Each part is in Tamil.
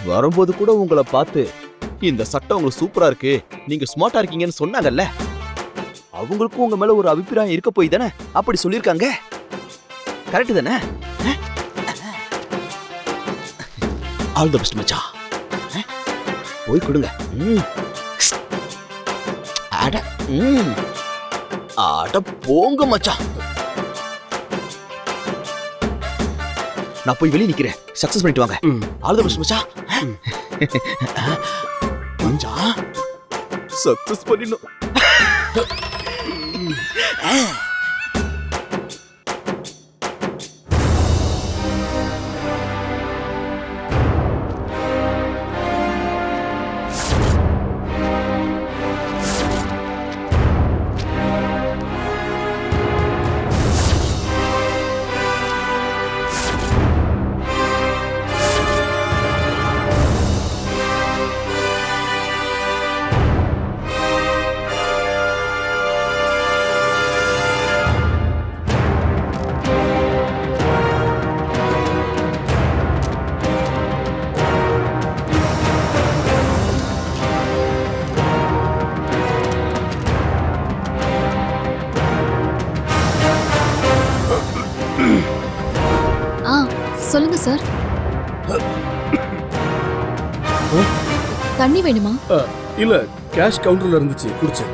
வரும்போது கூட உங்களை பார்த்து இந்த சட்டம் உங்களுக்கு சூப்பரா இருக்கு, நீங்க ஸ்மார்ட்டா இருக்கீங்கன்னு சொன்னாங்கல்ல. அவங்களுக்கும் உங்க மேல ஒரு அபிப்பிராயம் இருக்க போய் தானே அப்படி சொல்லிருக்காங்க. கரெக்ட் தானே? ஆல் தி பெஸ்ட் மச்சான். போய் கொடுங்க. அட அட போங்க மச்சான். நான் போய் வெளியே நிக்கிறேன். சக்சஸ் பண்ணிட்டு வாங்க. ஆல் தி பெஸ்ட் மச்சான். மச்சான் சக்சஸ் பண்ணிடணும். சொல்லுங்க சார். தண்ணி வேணுமா? இல்ல, கேஷ் கவுண்டர்ல இருந்துச்சு, குடிச்சேன்.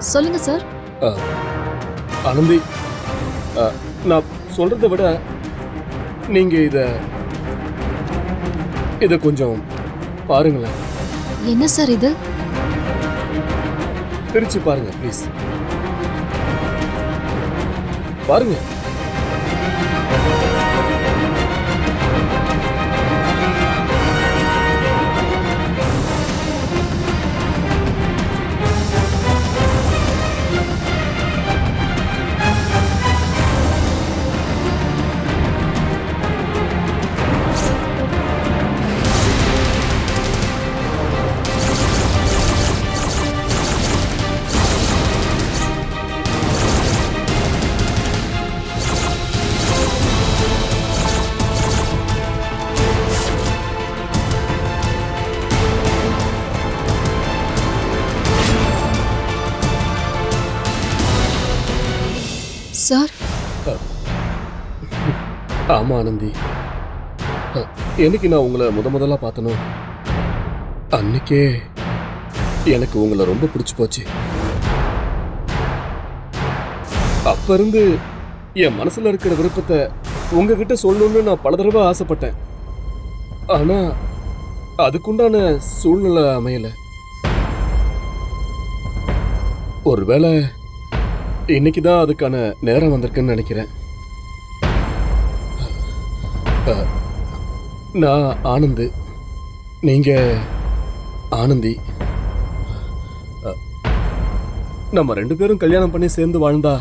சொல்லுங்க சார். ஆனந்தி, நான் சொல்றதை விட நீங்க இத கொஞ்சம் பாருங்களேன். என்ன சார் இது? பிரிச்சு பாருங்க ப்ளீஸ். பாருங்க. சார். ஆமா ஆனந்தி, என்னைக்கு நான் உங்களை முதல்ல பார்த்தனோ அன்னைக்கே எனக்கு உங்களை ரொம்ப பிடிச்சு போச்சு. அப்ப இருந்து என் மனசுல இருக்கிற விருப்பத்தை உங்ககிட்ட சொல்லணும்னு நான் பல தடவை ஆசைப்பட்டேன். ஆனா அதுக்குண்டான சூழ்நிலை அமையல. ஒருவேளை இன்னைக்குதான் அதுக்கான நேரம் வந்திருக்குன்னு நினைக்கிறேன். நான் ஆனந்த், நீங்க ஆனந்தி. நம்ம 2 பேரும் கல்யாணம் பண்ணி சேர்ந்து வாழ்ந்தா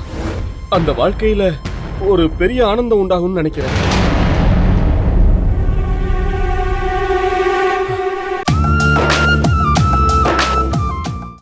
அந்த வாழ்க்கையில ஒரு பெரிய ஆனந்தம் உண்டாகும்னு நினைக்கிறேன்.